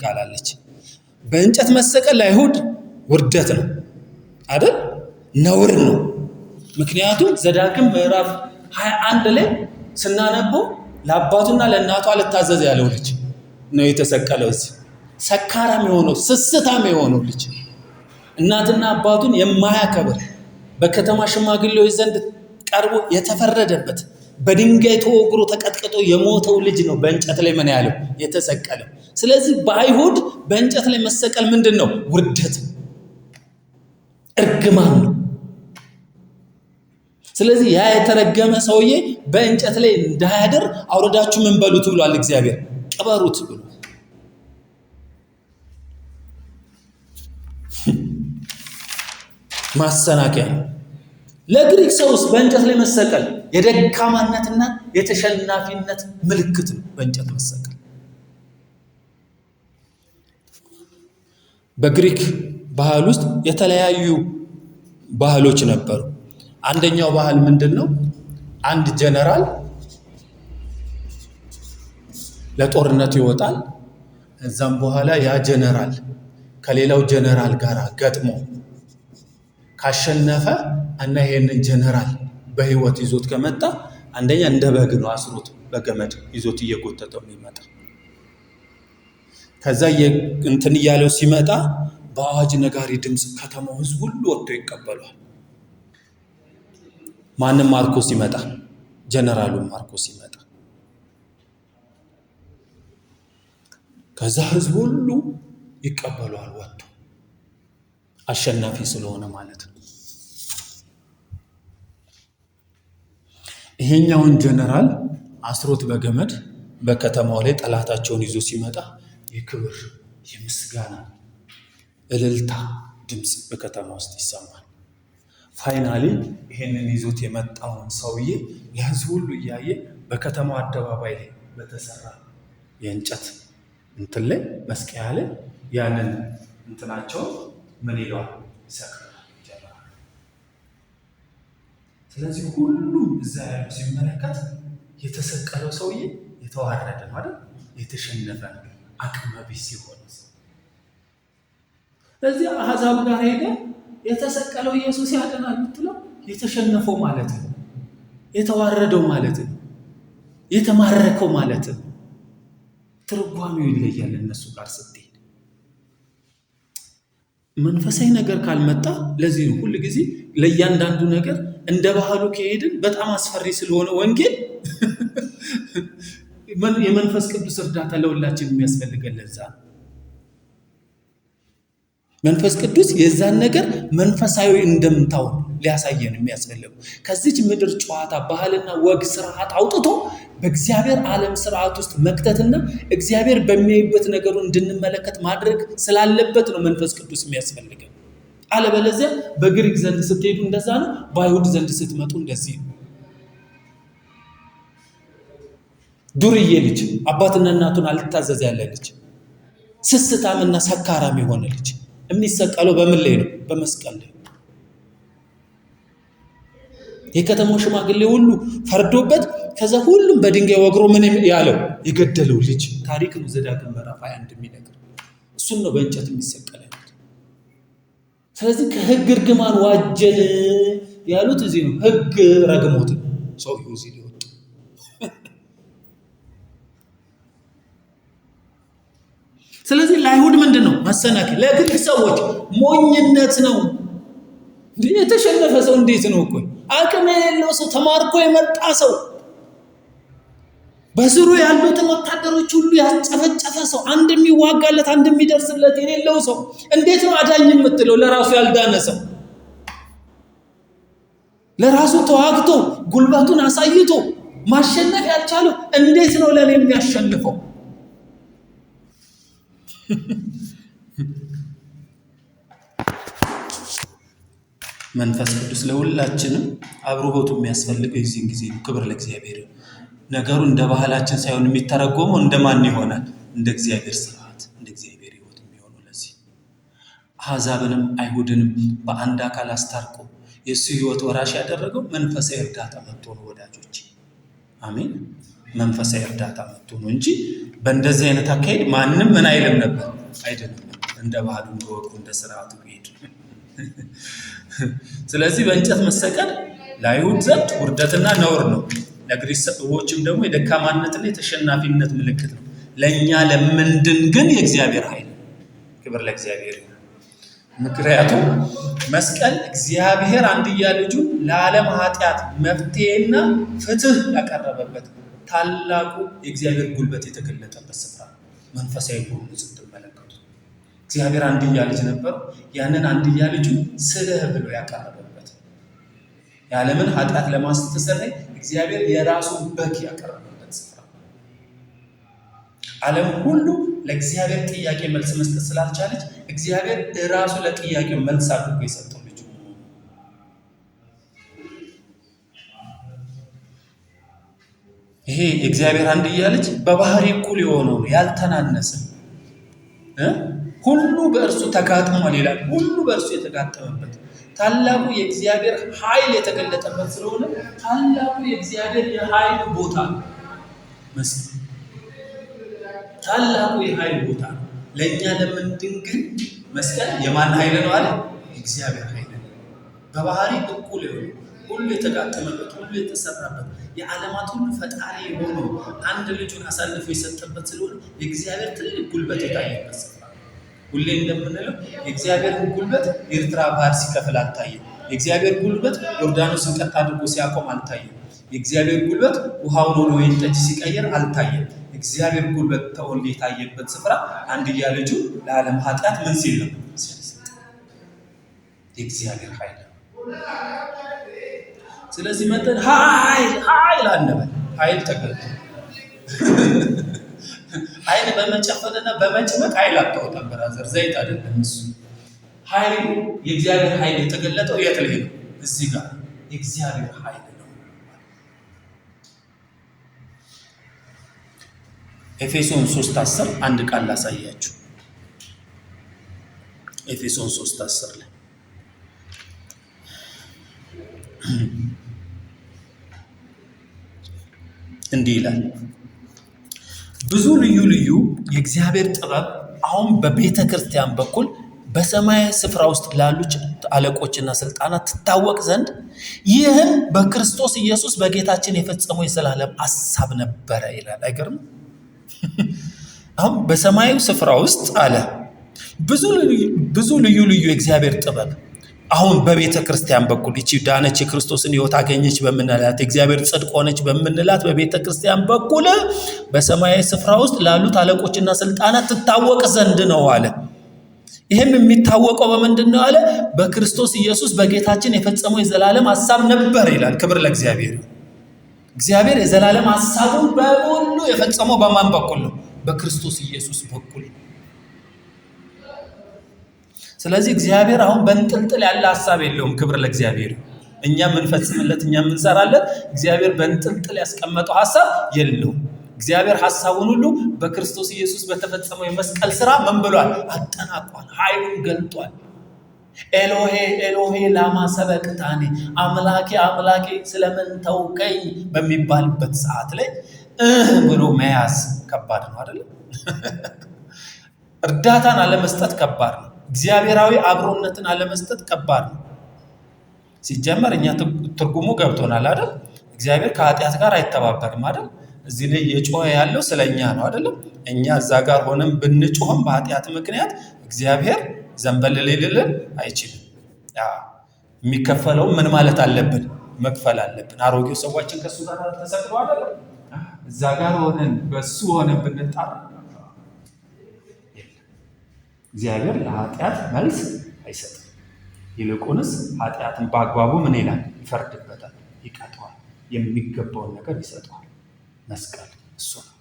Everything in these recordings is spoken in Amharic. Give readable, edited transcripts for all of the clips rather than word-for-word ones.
ቃል አለች። በእንጨት መሰቀል ለአይሁድ ውርደት ነው አይደል? ነውር ነው። ምክንያቱም ዘዳግም ምዕራፍ 21 ላይ ስናነበው ለአባቱና ለእናቱ አልታዘዝ ያለው ልጅ ነው የተሰቀለው። እዚህ ሰካራም የሆነው ስስታም የሆነው ልጅ እናትና አባቱን የማያከብር በከተማ ሽማግሌዎች ዘንድ ቀርቦ የተፈረደበት በድንጋይ ተወግሮ ተቀጥቅጦ የሞተው ልጅ ነው በእንጨት ላይ ምን ያለው የተሰቀለው። ስለዚህ በአይሁድ በእንጨት ላይ መሰቀል ምንድን ነው? ውርደት፣ እርግማን ነው። ስለዚህ ያ የተረገመ ሰውዬ በእንጨት ላይ እንዳያድር አውረዳችሁ ምን በሉት ብሏል እግዚአብሔር? ቅበሩት ብሎ። ማሰናከያ ነው። ለግሪክ ሰውስ በእንጨት ላይ መሰቀል የደካማነትና የተሸናፊነት ምልክት ነው። በእንጨት መሰቀል በግሪክ ባህል ውስጥ የተለያዩ ባህሎች ነበሩ። አንደኛው ባህል ምንድነው? አንድ ጀነራል ለጦርነት ይወጣል። እዛም በኋላ ያ ጀነራል ከሌላው ጀነራል ጋር ገጥሞ ካሸነፈ እና ይሄንን ጀነራል በህይወት ይዞት ከመጣ አንደኛ እንደ በግ ነው አስሮት በገመድ ይዞት እየጎተተው የሚመጣ። ከዛ እንትን እያለው ሲመጣ በአዋጅ ነጋሪ ድምፅ ከተማው ህዝብ ሁሉ ወጥቶ ይቀበሏል። ማንም ማርኮ ሲመጣ፣ ጀነራሉን ማርኮ ሲመጣ ከዛ ህዝብ ሁሉ ይቀበሏል ወጥቶ አሸናፊ ስለሆነ ማለት ነው። ይሄኛውን ጀነራል አስሮት በገመድ በከተማው ላይ ጠላታቸውን ይዞ ሲመጣ የክብር የምስጋና እልልታ ድምፅ በከተማ ውስጥ ይሰማል። ፋይናሊ ይሄንን ይዞት የመጣውን ሰውዬ ለህዝብ ሁሉ እያየ በከተማው አደባባይ ላይ በተሰራ የእንጨት እንትን ላይ መስቀያ ላይ ያንን እንትናቸው ምን ይለዋል? ይሰቅላል። ስለዚህ ሁሉም እዛ ያለው ሲመለከት የተሰቀለው ሰውዬ የተዋረደ ማለት የተሸነፈ አቅመ ቢስ ሲሆን፣ ስለዚህ አሕዛብ ጋር ሄደ የተሰቀለው ኢየሱስ ያድናል ብትለው የተሸነፈው ማለት ነው፣ የተዋረደው ማለት ነው፣ የተማረከው ማለት ነው። ትርጓሜው ይለያል። እነሱ ጋር ስትሄድ መንፈሳዊ ነገር ካልመጣ ለዚህ ነው ሁሉ ጊዜ ለእያንዳንዱ ነገር እንደ ባህሉ ከሄድን በጣም አስፈሪ ስለሆነ ወንጌል የመንፈስ ቅዱስ እርዳታ ለሁላችን የሚያስፈልገን ለዛ ነው። መንፈስ ቅዱስ የዛን ነገር መንፈሳዊ እንደምታው ሊያሳየን የሚያስፈልገው ከዚች ምድር ጨዋታ ባህልና ወግ ስርዓት አውጥቶ በእግዚአብሔር ዓለም ስርዓት ውስጥ መክተትና እግዚአብሔር በሚያይበት ነገሩ እንድንመለከት ማድረግ ስላለበት ነው መንፈስ ቅዱስ የሚያስፈልገን። አለበለዚያ በግሪክ ዘንድ ስትሄዱ እንደዛ ነው፣ በአይሁድ ዘንድ ስትመጡ እንደዚህ ነው። ዱርዬ ልጅ አባትና እናቱን አልታዘዝ ያለ ልጅ፣ ስስታምና ሰካራም የሆነ ልጅ የሚሰቀለው በምን ላይ ነው? በመስቀል ላይ። የከተማው ሽማግሌ ሁሉ ፈርዶበት ከዛ ሁሉም በድንጋይ ወግሮ ምን ያለው የገደለው ልጅ ታሪክ ነው። ዘዳግም ምዕራፍ 21 የሚነግር እሱን ነው በእንጨት የሚሰቀለው። ስለዚህ ከህግ እርግማን ዋጀን ያሉት እዚህ ነው። ህግ ረግሞት ሰው እዚህ ሊወጣ ስለዚህ ለአይሁድ ምንድን ነው መሰናከል? ለግሪክ ሰዎች ሞኝነት ነው። የተሸነፈ ሰው እንዴት ነው እኮ አቅም የሌለው ሰው ተማርኮ የመጣ ሰው በስሩ ያሉትን ወታደሮች ሁሉ ያስጨፈጨፈ ሰው አንድ የሚዋጋለት አንድ የሚደርስለት የሌለው ሰው እንዴት ነው አዳኝ የምትለው? ለራሱ ያልዳነ ሰው ለራሱ ተዋግቶ ጉልበቱን አሳይቶ ማሸነፍ ያልቻለው እንዴት ነው ለኔ የሚያሸንፈው? መንፈስ ቅዱስ ለሁላችንም አብሮሆቱ የሚያስፈልገው የዚህን ጊዜ ነው። ክብር ለእግዚአብሔር። ነገሩ እንደ ባህላችን ሳይሆን የሚተረጎመው እንደማን ይሆናል? እንደ እግዚአብሔር ስርዓት፣ እንደ እግዚአብሔር ሕይወት የሚሆነው። ለዚህ አሕዛብንም አይሁድንም በአንድ አካል አስታርቆ የእሱ ሕይወት ወራሽ ያደረገው መንፈሳዊ እርዳታ መጥቶ ነው ወዳጆች። አሜን። መንፈሳዊ እርዳታ መጥቶ ነው እንጂ በእንደዚህ አይነት አካሄድ ማንም ምን አይልም ነበር፣ አይደለም እንደ ባህሉ እንደወቁ እንደ ስርዓቱ ሄድ። ስለዚህ በእንጨት መሰቀል ለአይሁድ ዘንድ ውርደትና ነውር ነው። ለግሪክ ሰዎችም ደግሞ የደካማነትና የተሸናፊነት ምልክት ነው። ለእኛ ለምንድን ግን የእግዚአብሔር ኃይል። ክብር ለእግዚአብሔር። ምክንያቱም መስቀል እግዚአብሔር አንድያ ልጁን ለዓለም ኃጢአት መፍትሄና ፍትህ ያቀረበበት ታላቁ የእግዚአብሔር ጉልበት የተገለጠበት ስፍራ ነው። መንፈሳዊ ጎኑ ስትመለከቱ እግዚአብሔር አንድያ ልጅ ነበር። ያንን አንድያ ልጁን ስልህ ብሎ ያቀረበበት የዓለምን ኃጢአት ለማስተሰረይ እግዚአብሔር የራሱን በግ ያቀረበበት ስፍራ። ዓለም ሁሉ ለእግዚአብሔር ጥያቄ መልስ መስጠት ስላልቻለች እግዚአብሔር ራሱ ለጥያቄው መልስ አድርጎ የሰጠው ልጁ። ይሄ የእግዚአብሔር አንድያ ልጅ በባህሪ እኩል የሆነው ነው፣ ያልተናነሰ ሁሉ በእርሱ ተጋጥሟል ይላል። ሁሉ በእርሱ የተጋጠመበት ታላቁ የእግዚአብሔር ኃይል የተገለጠበት ስለሆነ ታላቁ የእግዚአብሔር የኃይል ቦታ ነው መስቀል። ታላቁ የኃይል ቦታ ነው። ለእኛ ለምንድን ግን መስቀል የማን ኃይል ነው አለ? እግዚአብሔር ኃይል ነው። በባህሪ እኩል የሆነ ሁሉ የተጋጠመበት ሁሉ የተሰራበት የዓለማት ሁሉ ፈጣሪ የሆነው አንድ ልጁን አሳልፎ የሰጠበት ስለሆነ የእግዚአብሔር ትልቅ ጉልበት የታየበት ስፍራ። ሁሌ እንደምንለው የእግዚአብሔርን ጉልበት ኤርትራ ባህር ሲከፍል አልታየም። የእግዚአብሔር ጉልበት ዮርዳኖስን ቀጥ አድርጎ ሲያቆም አልታየም። የእግዚአብሔር ጉልበት ውሃውን ወደ ወይን ጠጅ ሲቀየር አልታየም። እግዚአብሔር ጉልበት ተወልዶ የታየበት ስፍራ አንድያ ልጁ ለዓለም ኃጢአት ምን ሲል ነው? የእግዚአብሔር ኃይል። ስለዚህ መጠን ኃይል አንበል። ኃይል ተገልጦ ኃይል በመጨፈንና በመጭመቅ ኃይል አታወጣም። ብራዘር ዘይት አይደለም እሱ ኃይል። የእግዚአብሔር ኃይል የተገለጠው የት ላይ ነው? እዚህ ጋር የእግዚአብሔር ኃይል ነው። ኤፌሶን 3:10 አንድ ቃል ላሳያችሁ። ኤፌሶን 3:10 ላይ እንዲህ ይላል፣ ብዙ ልዩ ልዩ የእግዚአብሔር ጥበብ አሁን በቤተ ክርስቲያን በኩል በሰማያዊ ስፍራ ውስጥ ላሉ አለቆችና ስልጣናት ትታወቅ ዘንድ ይህን በክርስቶስ ኢየሱስ በጌታችን የፈጸመው የዘላለም ሐሳብ ነበረ ይላል። አይገርም? አሁን በሰማያዊ ስፍራ ውስጥ አለ ብዙ ልዩ ልዩ የእግዚአብሔር ጥበብ አሁን በቤተ ክርስቲያን በኩል እቺ ዳነች የክርስቶስን ሕይወት አገኘች በምንላት የእግዚአብሔር ጽድቅ ሆነች በምንላት በቤተ ክርስቲያን በኩል በሰማያዊ ስፍራ ውስጥ ላሉት አለቆችና ስልጣናት ትታወቅ ዘንድ ነው አለ። ይህም የሚታወቀው በምንድን ነው አለ? በክርስቶስ ኢየሱስ በጌታችን የፈጸመው የዘላለም ሐሳብ ነበር ይላል። ክብር ለእግዚአብሔር። እግዚአብሔር የዘላለም ሐሳቡን በሙሉ የፈጸመው በማን በኩል ነው? በክርስቶስ ኢየሱስ በኩል። ስለዚህ እግዚአብሔር አሁን በእንጥልጥል ያለ ሐሳብ የለውም። ክብር ለእግዚአብሔር። እኛ የምንፈጽምለት እኛ የምንሰራለት እግዚአብሔር በእንጥልጥል ያስቀመጠው ሐሳብ የለውም። እግዚአብሔር ሐሳቡን ሁሉ በክርስቶስ ኢየሱስ በተፈጸመው የመስቀል ሥራ ምን ብሏል? አጠናቋል። ኃይሉን ገልጧል። ኤሎሄ ኤሎሄ ላማ ሰበቅታኒ፣ አምላኬ አምላኬ ስለምን ተውከኝ በሚባልበት ሰዓት ላይ ብሎ መያዝ ከባድ ነው አይደለም? እርዳታን አለመስጠት ከባድ ነው። እግዚአብሔራዊ አብሮነትን አለመስጠት ከባድ ነው። ሲጀመር እኛ ትርጉሙ ገብቶናል አይደል? እግዚአብሔር ከኃጢአት ጋር አይተባበርም አይደል? እዚህ ላይ የጮኸ ያለው ስለኛ ነው አይደለም? እኛ እዛ ጋር ሆነን ብንጮህም በኃጢአት ምክንያት እግዚአብሔር ዘንበል ሊልልን አይችልም። የሚከፈለው ምን ማለት አለብን? መክፈል አለብን። አሮጌው ሰዋችን ከሱ ጋር ተሰቅሎ አይደለም? እዛ ጋር ሆነን በሱ ሆነን ብንጣራ እግዚአብሔር ለኃጢአት መልስ አይሰጥም። ይልቁንስ ኃጢአትን በአግባቡ ምን ይላል? ይፈርድበታል፣ ይቀጣዋል፣ የሚገባውን ነገር ይሰጠዋል። መስቀል እሱ ነው።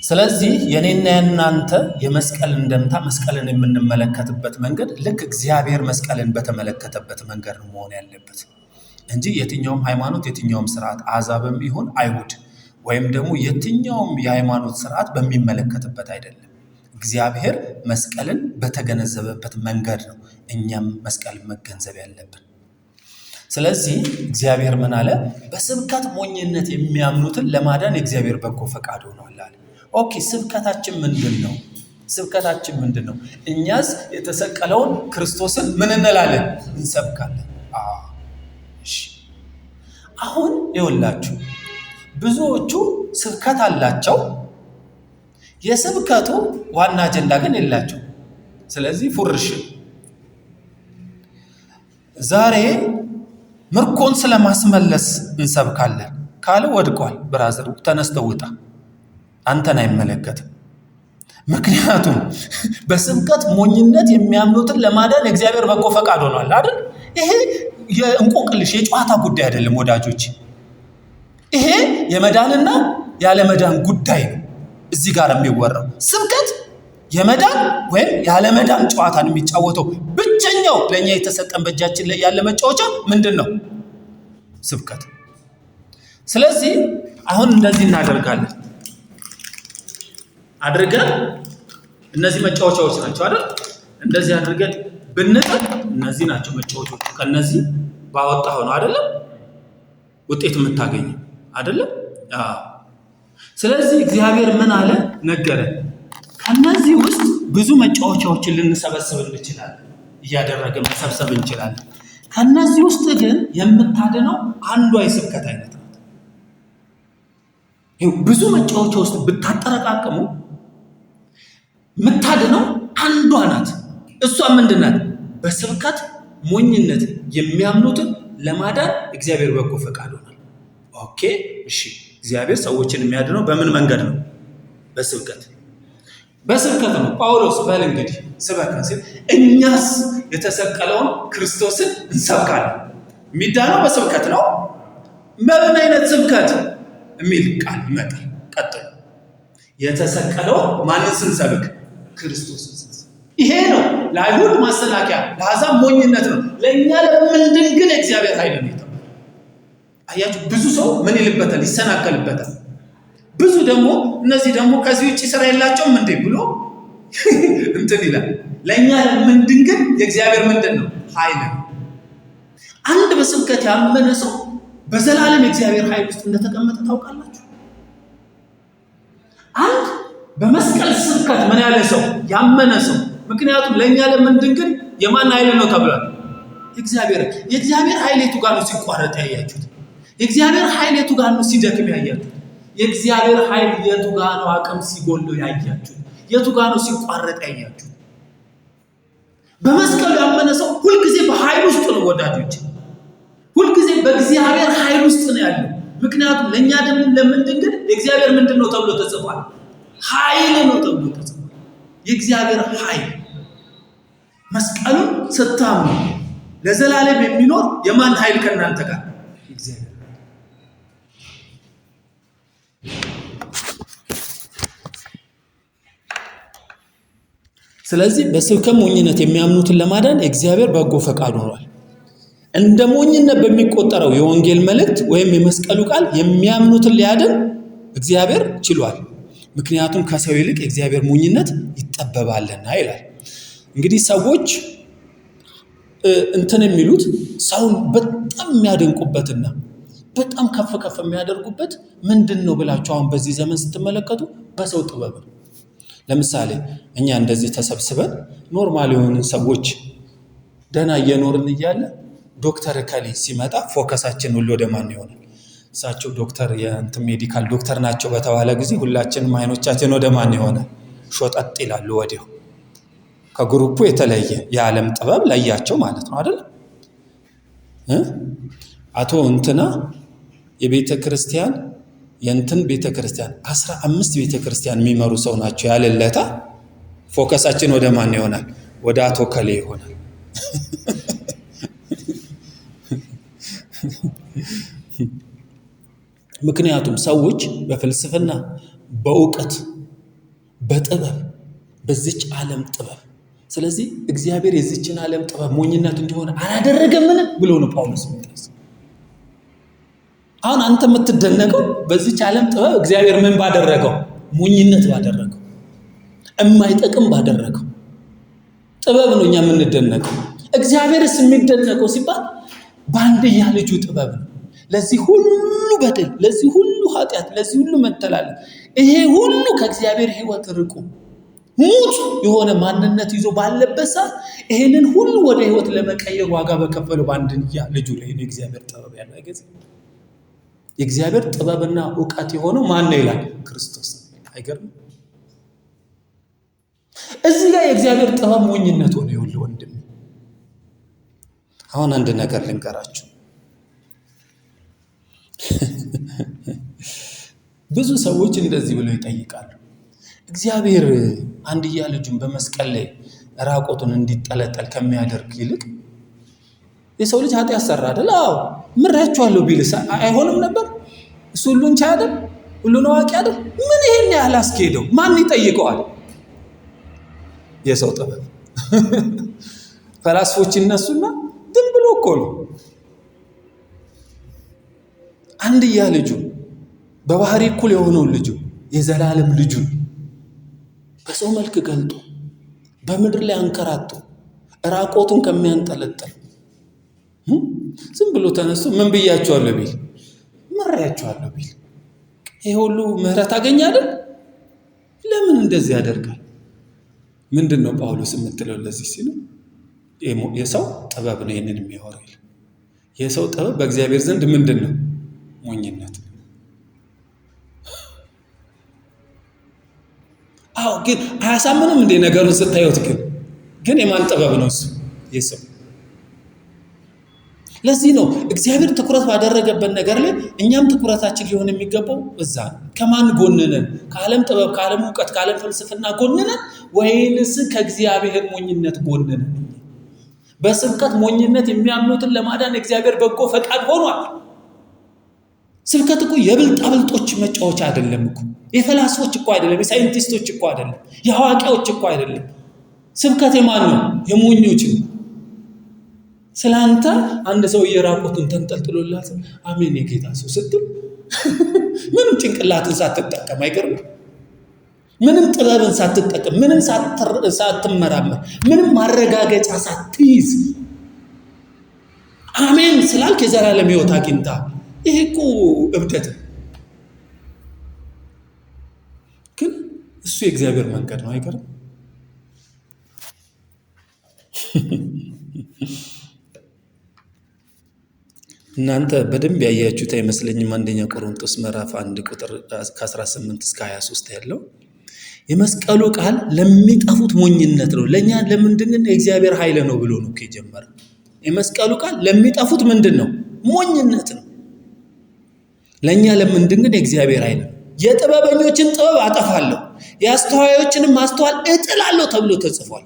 ስለዚህ የኔና የናንተ የመስቀል እንደምታ መስቀልን የምንመለከትበት መንገድ ልክ እግዚአብሔር መስቀልን በተመለከተበት መንገድ ነው መሆን ያለበት እንጂ የትኛውም ሃይማኖት የትኛውም ስርዓት አሕዛብም ይሁን አይሁድ ወይም ደግሞ የትኛውም የሃይማኖት ስርዓት በሚመለከትበት አይደለም። እግዚአብሔር መስቀልን በተገነዘበበት መንገድ ነው እኛም መስቀልን መገንዘብ ያለብን። ስለዚህ እግዚአብሔር ምን አለ? በስብከት ሞኝነት የሚያምኑትን ለማዳን የእግዚአብሔር በጎ ፈቃድ ሆኗል አለ። ኦኬ፣ ስብከታችን ምንድን ነው? ስብከታችን ምንድን ነው? እኛስ የተሰቀለውን ክርስቶስን ምን እንላለን? እንሰብካለን። እሺ፣ አሁን ይኸውላችሁ ብዙዎቹ ስብከት አላቸው፣ የስብከቱ ዋና አጀንዳ ግን የላቸው። ስለዚህ ፉርሽ ዛሬ ምርኮን ስለማስመለስ እንሰብካለን ካለ ወድቋል። ብራዘሩ ተነስተው ውጣ፣ አንተን አይመለከትም። ምክንያቱም በስብከት ሞኝነት የሚያምኑትን ለማዳን እግዚአብሔር በጎ ፈቃድ ሆኗል አይደል? ይሄ የእንቆቅልሽ የጨዋታ ጉዳይ አይደለም ወዳጆች። ይሄ የመዳንና ያለመዳን ጉዳይ ነው። እዚህ ጋር የሚወራው ስብከት የመዳን ወይም ያለመዳን ጨዋታን የሚጫወተው ብቸኛው ለኛ የተሰጠን በእጃችን ላይ ያለ መጫወቻ ምንድን ነው? ስብከት። ስለዚህ አሁን እንደዚህ እናደርጋለን አድርገን እነዚህ መጫወቻዎች ናቸው አይደል? እንደዚህ አድርገን ብንጥል እነዚህ ናቸው መጫወቻዎች። ከነዚህ ባወጣው ነው አይደለም ውጤት የምታገኘው አይደለም? ስለዚህ እግዚአብሔር ምን አለ ነገረን። ከነዚህ ውስጥ ብዙ መጫወቻዎችን ልንሰበስብ እንችላለን፣ እያደረግን መሰብሰብ እንችላለን። ከነዚህ ውስጥ ግን የምታድነው አንዷ የስብከት አይነት ናት። ብዙ መጫወቻ ውስጥ ብታጠረቃቅሙ የምታድነው አንዷ ናት። እሷ ምንድን ናት? በስብከት ሞኝነት የሚያምኑትን ለማዳን እግዚአብሔር በጎ ፈቃድ ሆኗል። ኦኬ፣ እሺ። እግዚአብሔር ሰዎችን የሚያድነው በምን መንገድ ነው? በስብከት ነው። ጳውሎስ በል እንግዲህ ስበከን ሲል እኛስ የተሰቀለውን ክርስቶስን እንሰብካለን። የሚዳነው በስብከት ነው። በምን አይነት ስብከት የሚል ቃል ይመጣል። ቀጥሎ የተሰቀለውን ማንን ስንሰብክ? ክርስቶስን ስንሰብክ። ይሄ ነው ለአይሁድ ማሰናከያ፣ ለአሕዛብ ሞኝነት ነው። ለእኛ ለምንድን ግን እግዚአብሔር ኃይል ነው። አያችሁ፣ ብዙ ሰው ምን ይልበታል? ይሰናከልበታል። ብዙ ደግሞ እነዚህ ደግሞ ከዚህ ውጭ ስራ የላቸውም እንዴ ብሎ እንትን ይላል። ለእኛ ለምንድን ግን የእግዚአብሔር ምንድን ነው? ኃይል ነው። አንድ በስብከት ያመነ ሰው በዘላለም የእግዚአብሔር ኃይል ውስጥ እንደተቀመጠ ታውቃላችሁ። አንድ በመስቀል ስብከት ምን ያለ ሰው? ያመነ ሰው። ምክንያቱም ለእኛ ለምንድን ግን የማን ኃይል ነው ተብሏል? የእግዚአብሔር ኃይል የቱ ጋር ነው ሲቋረጥ ያያችሁት? የእግዚአብሔር ኃይል የቱ ጋር ነው ሲደክም ያያችሁት? የእግዚአብሔር ኃይል የቱ ጋር ነው አቅም ሲጎል ያያችሁት? የቱ ጋር ነው ሲቋረጥ ያያችሁት? በመስቀሉ ያመነ ሰው ሁልጊዜ በኃይል ውስጥ ነው ወዳጆች፣ ሁልጊዜ በእግዚአብሔር ኃይል ውስጥ ነው ያለው። ምክንያቱም ለእኛ ደግሞ ለምንድን ግን የእግዚአብሔር ምንድን ነው ተብሎ ተጽፏል? ኃይል ነው ተብሎ ተጽፏል። የእግዚአብሔር ኃይል መስቀሉን ስታምኑ ለዘላለም የሚኖር የማን ኃይል ከእናንተ ጋር? እግዚአብሔር። ስለዚህ በስብከት ሞኝነት የሚያምኑትን ለማዳን እግዚአብሔር በጎ ፈቃድ ሆኗል። እንደ ሞኝነት በሚቆጠረው የወንጌል መልእክት ወይም የመስቀሉ ቃል የሚያምኑትን ሊያድን እግዚአብሔር ችሏል። ምክንያቱም ከሰው ይልቅ የእግዚአብሔር ሞኝነት ይጠበባልና ይላል። እንግዲህ ሰዎች እንትን የሚሉት ሰውን በጣም የሚያደንቁበትና በጣም ከፍ ከፍ የሚያደርጉበት ምንድን ነው ብላችሁ አሁን በዚህ ዘመን ስትመለከቱ በሰው ጥበብ ነው። ለምሳሌ እኛ እንደዚህ ተሰብስበን ኖርማል የሆኑ ሰዎች ደህና እየኖርን እያለ ዶክተር ከሊ ሲመጣ ፎከሳችን ሁሉ ወደ ማን ይሆናል? እሳቸው ዶክተር የእንትን ሜዲካል ዶክተር ናቸው በተባለ ጊዜ ሁላችንም አይኖቻችን ወደ ማን ይሆናል? ሾጠጥ ይላሉ ወዲያው። ከግሩፑ የተለየ የዓለም ጥበብ ለያቸው ማለት ነው አይደል? አቶ እንትና የቤተ ክርስቲያን የእንትን ቤተ ክርስቲያን 15 ቤተ ክርስቲያን የሚመሩ ሰው ናቸው ያለለታ ፎከሳችን ወደ ማን ይሆናል? ወደ አቶ ከሌ ይሆናል። ምክንያቱም ሰዎች በፍልስፍና፣ በእውቀት፣ በጥበብ በዚች ዓለም ጥበብ። ስለዚህ እግዚአብሔር የዚችን ዓለም ጥበብ ሞኝነት እንዲሆን አላደረገምን ብሎ ነው ጳውሎስ የሚጠቅስ። አሁን አንተ የምትደነቀው በዚች ዓለም ጥበብ እግዚአብሔር ምን ባደረገው? ሞኝነት ባደረገው። የማይጠቅም ባደረገው ጥበብ ነው እኛ የምንደነቀው። እግዚአብሔርስ የሚደነቀው ሲባል በአንድያ ልጁ ጥበብ ነው። ለዚህ ሁሉ በደል፣ ለዚህ ሁሉ ኃጢአት፣ ለዚህ ሁሉ መተላለፍ፣ ይሄ ሁሉ ከእግዚአብሔር ሕይወት ርቆ ሙት የሆነ ማንነት ይዞ ባለበት ሰዓት ይሄንን ሁሉ ወደ ሕይወት ለመቀየር ዋጋ በከፈለው በአንድያ ልጁ ላይ ነው እግዚአብሔር ጥበብ ያለው። አይገዝ የእግዚአብሔር ጥበብና ዕውቀት የሆነው ማን ነው ይላል? ክርስቶስ። አይገርም? እዚህ ጋር የእግዚአብሔር ጥበብ ሞኝነት ሆነ። ይኸውልህ ወንድም፣ አሁን አንድ ነገር ልንገራችሁ። ብዙ ሰዎች እንደዚህ ብለው ይጠይቃሉ። እግዚአብሔር አንድያ ልጁን በመስቀል ላይ ራቆቱን እንዲጠለጠል ከሚያደርግ ይልቅ የሰው ልጅ ኃጢአት ሰራ አይደል? አዎ ምሬያችኋለሁ ቢልስ አይሆንም ነበር? እሱ ሁሉን ቻይ አይደል? ሁሉን አዋቂ አይደል? ምን ይሄን ያህል አስኬደው? ማን ይጠይቀዋል? የሰው ጥበብ። ፈላስፎች ይነሱና ዝም ብሎ እኮ ነው አንድያ ልጁ በባህሪ እኩል የሆነውን ልጁ የዘላለም ልጁን በሰው መልክ ገልጦ በምድር ላይ አንከራቶ ራቆቱን ከሚያንጠለጥል ዝም ብሎ ተነስቶ ምን ብያቸዋለሁ ቢል ምሬያቸዋለሁ ቢል ይሄ ሁሉ ምህረት አገኘ አይደል? ለምን እንደዚህ ያደርጋል? ምንድነው ጳውሎስ የምትለው ለዚህ ሲል የሰው ጥበብ ነው ይሄንን የሚያወራው። የሰው ጥበብ በእግዚአብሔር ዘንድ ምንድነው? ሞኝነት። አዎ ግን አያሳምንም እንዴ ነገሩን ስታዩት? ግን የማን ጥበብ ነው እሱ? የሰው። ለዚህ ነው እግዚአብሔር ትኩረት ባደረገበት ነገር ላይ እኛም ትኩረታችን ሊሆን የሚገባው እዛ ነው። ከማን ጎን ነን? ከዓለም ጥበብ፣ ከዓለም ዕውቀት፣ ከዓለም ፍልስፍና ጎን ነን ወይንስ ከእግዚአብሔር ሞኝነት ጎን ነን? በስብከት ሞኝነት የሚያምኑትን ለማዳን እግዚአብሔር በጎ ፈቃድ ሆኗል። ስብከት እኮ የብልጣብልጦች መጫወቻ አይደለም እኮ። የፈላስፎች እኮ አይደለም፣ የሳይንቲስቶች እኮ አይደለም፣ የአዋቂዎች እኮ አይደለም። ስብከት የማን ነው? የሞኞች ነው። ስላንተ አንድ ሰው የራቆቱን ተንጠልጥሎላት አሜን የጌታ ሰው ስትል ምንም ጭንቅላትን ሳትጠቀም አይገርም? ምንም ጥበብን ሳትጠቀም፣ ምንም ሳትመራመር፣ ምንም ማረጋገጫ ሳትይዝ አሜን ስላልክ የዘላለም ሕይወት አግኝታ፣ ይሄ እኮ እብደት። ግን እሱ የእግዚአብሔር መንገድ ነው። አይገርም? እናንተ በደንብ ያያችሁት አይመስለኝም። አንደኛ ቆሮንቶስ ምዕራፍ 1 ቁጥር ከ18 እስከ 23 ያለው የመስቀሉ ቃል ለሚጠፉት ሞኝነት ነው፣ ለኛ ለምንድነው? የእግዚአብሔር ኃይል ነው ብሎ ነው የጀመረው። የመስቀሉ ቃል ለሚጠፉት ምንድነው? ሞኝነት ነው። ለኛ ለምንድነው? የእግዚአብሔር ኃይል ነው። የጥበበኞችን ጥበብ አጠፋለሁ፣ የአስተዋዮችንም ማስተዋል እጥላለሁ ተብሎ ተጽፏል።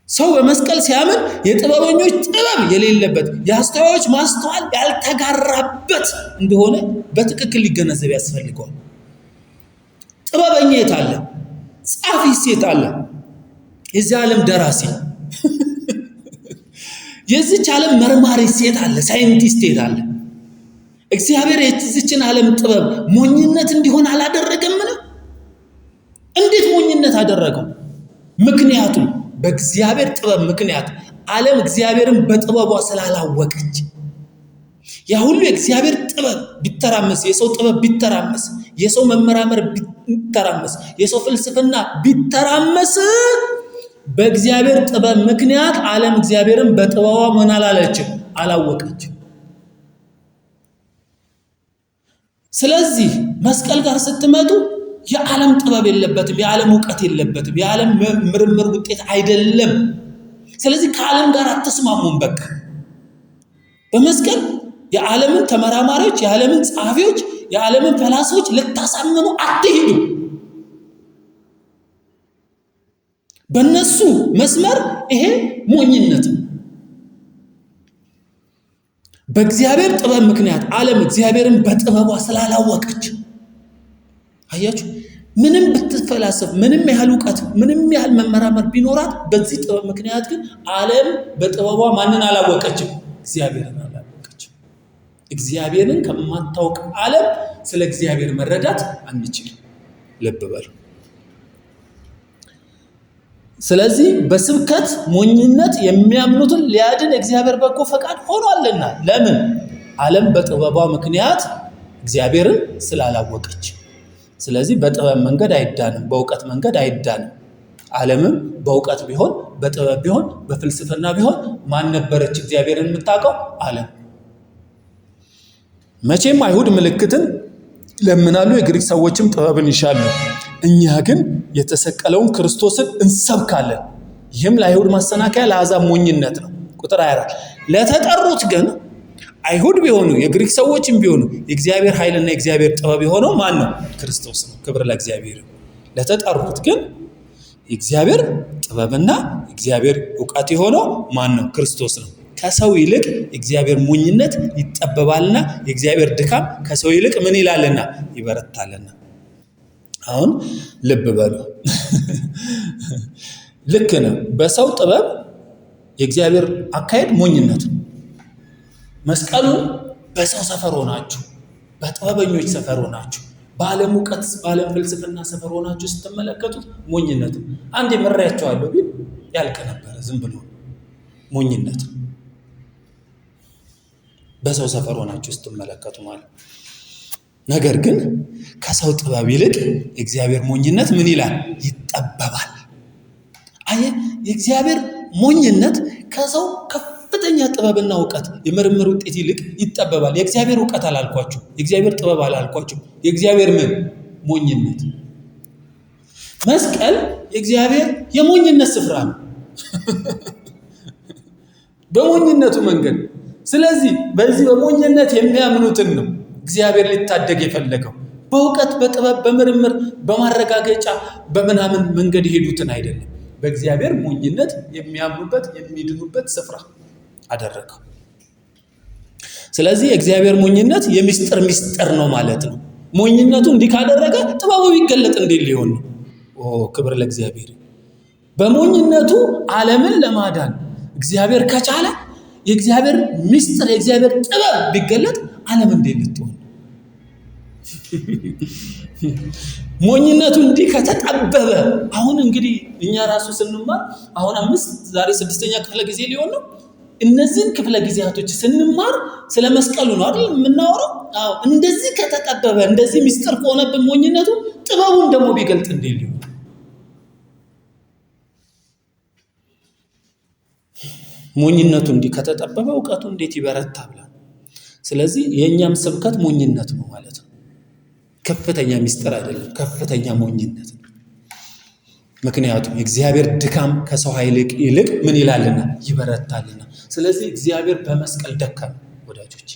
ሰው በመስቀል ሲያምን የጥበበኞች ጥበብ የሌለበት፣ የአስተዋዮች ማስተዋል ያልተጋራበት እንደሆነ በትክክል ሊገነዘብ ያስፈልገዋል። ጥበበኛ የት አለ? ጻፊስ የት አለ? የዚህ ዓለም ደራሲ የዚች ዓለም መርማሪ የት አለ? ሳይንቲስት የት አለ? እግዚአብሔር የዚችን ዓለም ጥበብ ሞኝነት እንዲሆን አላደረገምን? እንዴት ሞኝነት አደረገው? ምክንያቱም በእግዚአብሔር ጥበብ ምክንያት ዓለም እግዚአብሔርን በጥበቧ ስላላወቀች። ያ ሁሉ የእግዚአብሔር ጥበብ ቢተራመስ፣ የሰው ጥበብ ቢተራመስ፣ የሰው መመራመር ቢተራመስ፣ የሰው ፍልስፍና ቢተራመስ፣ በእግዚአብሔር ጥበብ ምክንያት ዓለም እግዚአብሔርን በጥበቧ ምን አላለችም? አላወቀችም። ስለዚህ መስቀል ጋር ስትመጡ የዓለም ጥበብ የለበትም፣ የዓለም ዕውቀት የለበትም፣ የዓለም ምርምር ውጤት አይደለም። ስለዚህ ከዓለም ጋር አትስማሙም። በቃ በመስቀል የዓለምን ተመራማሪዎች፣ የዓለምን ጸሐፊዎች፣ የዓለምን ፈላስፎች ልታሳምኑ አትሄዱ። በእነሱ መስመር ይሄ ሞኝነት ነው። በእግዚአብሔር ጥበብ ምክንያት ዓለም እግዚአብሔርን በጥበቧ ስላላወቀች። አያችሁ፣ ምንም ብትፈላሰፍ፣ ምንም ያህል ዕውቀት፣ ምንም ያህል መመራመር ቢኖራት፣ በዚህ ጥበብ ምክንያት ግን ዓለም በጥበቧ ማንን አላወቀችም? እግዚአብሔርን አላወቀችም። እግዚአብሔርን ከማታውቅ ዓለም ስለ እግዚአብሔር መረዳት አንችልም። ልብ በሉ። ስለዚህ በስብከት ሞኝነት የሚያምኑትን ሊያድን እግዚአብሔር በጎ ፈቃድ ሆኗልና። ለምን? ዓለም በጥበቧ ምክንያት እግዚአብሔርን ስላላወቀች። ስለዚህ በጥበብ መንገድ አይዳንም፣ በእውቀት መንገድ አይዳንም። ዓለምም በእውቀት ቢሆን በጥበብ ቢሆን በፍልስፍና ቢሆን ማን ነበረች እግዚአብሔርን የምታውቀው? ዓለም። መቼም አይሁድ ምልክትን ለምናሉ፣ የግሪክ ሰዎችም ጥበብን ይሻሉ። እኛ ግን የተሰቀለውን ክርስቶስን እንሰብካለን። ይህም ለአይሁድ ማሰናከያ ለአሕዛብ ሞኝነት ነው። ቁጥር 24 ለተጠሩት ግን አይሁድ ቢሆኑ የግሪክ ሰዎችም ቢሆኑ የእግዚአብሔር ኃይልና የእግዚአብሔር ጥበብ የሆነው ማን ነው? ክርስቶስ ነው። ክብር ለእግዚአብሔር። ለተጠሩት ግን የእግዚአብሔር ጥበብና የእግዚአብሔር እውቀት የሆነው ማን ነው? ክርስቶስ ነው። ከሰው ይልቅ የእግዚአብሔር ሞኝነት ይጠበባልና የእግዚአብሔር ድካም ከሰው ይልቅ ምን ይላልና? ይበረታልና። አሁን ልብ በሉ። ልክ ነው። በሰው ጥበብ የእግዚአብሔር አካሄድ ሞኝነት ነው። መስቀሉን በሰው ሰፈር ሆናችሁ፣ በጥበበኞች ሰፈር ሆናችሁ፣ በዓለም እውቀት በዓለም ፍልስፍና ሰፈር ሆናችሁ ስትመለከቱት ሞኝነት ነው። አንድ የምሬያቸዋለሁ ቢል ያልቅ ነበረ። ዝም ብሎ ሞኝነት ነው። በሰው ሰፈር ሆናችሁ ስትመለከቱ ማለት። ነገር ግን ከሰው ጥበብ ይልቅ የእግዚአብሔር ሞኝነት ምን ይላል? ይጠበባል። አየህ፣ የእግዚአብሔር ሞኝነት ከሰው ከፍተኛ ጥበብና እውቀት የምርምር ውጤት ይልቅ ይጠበባል። የእግዚአብሔር እውቀት አላልኳችሁ፣ የእግዚአብሔር ጥበብ አላልኳችሁ። የእግዚአብሔር ምን? ሞኝነት። መስቀል የእግዚአብሔር የሞኝነት ስፍራ ነው። በሞኝነቱ መንገድ። ስለዚህ በዚህ በሞኝነት የሚያምኑትን ነው እግዚአብሔር ሊታደግ የፈለገው። በእውቀት በጥበብ በምርምር በማረጋገጫ በምናምን መንገድ የሄዱትን አይደለም። በእግዚአብሔር ሞኝነት የሚያምኑበት የሚድኑበት ስፍራ አደረገው። ስለዚህ የእግዚአብሔር ሞኝነት የሚስጥር ነው ማለት ነው። ሞኝነቱ እንዲህ ካደረገ ጥበቡ ቢገለጥ እንዴት ሊሆን ነው? ክብር ለእግዚአብሔር። በሞኝነቱ ዓለምን ለማዳን እግዚአብሔር ከቻለ የእግዚአብሔር ምስጢር የእግዚአብሔር ጥበብ ቢገለጥ ዓለም እንዴት ልትሆን? ሞኝነቱ እንዲህ ከተጠበበ አሁን እንግዲህ እኛ ራሱ ስንማር አሁን 5 ዛሬ 6ኛ ክፍለ ጊዜ ሊሆን ነው። እነዚህን ክፍለ ጊዜያቶች ስንማር ስለ መስቀሉ ነው አይደል የምናወራው? አዎ። እንደዚህ ከተጠበበ እንደዚህ ምስጢር ከሆነብን ሞኝነቱ ጥበቡን ደግሞ ቢገልጥ እንዴት ሊሆን? ሞኝነቱ እንዲህ ከተጠበበ እውቀቱ እንዴት ይበረታ ብላ። ስለዚህ የእኛም ስብከት ሞኝነት ነው ማለት ነው። ከፍተኛ ምስጢር አይደለም፣ ከፍተኛ ሞኝነት ነው። ምክንያቱም የእግዚአብሔር ድካም ከሰው ኃይል ይልቅ ምን ይላልና? ይበረታልና። ስለዚህ እግዚአብሔር በመስቀል ደከመ ወዳጆች።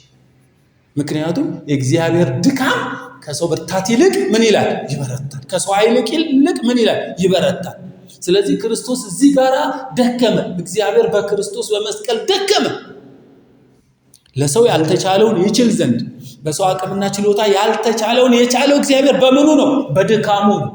ምክንያቱም የእግዚአብሔር ድካም ከሰው ብርታት ይልቅ ምን ይላል? ይበረታል። ከሰው ኃይል ይልቅ ምን ይላል? ይበረታል። ስለዚህ ክርስቶስ እዚህ ጋራ ደከመ። እግዚአብሔር በክርስቶስ በመስቀል ደከመ። ለሰው ያልተቻለውን ይችል ዘንድ በሰው አቅምና ችሎታ ያልተቻለውን የቻለው እግዚአብሔር በምኑ ነው? በድካሙ ነው።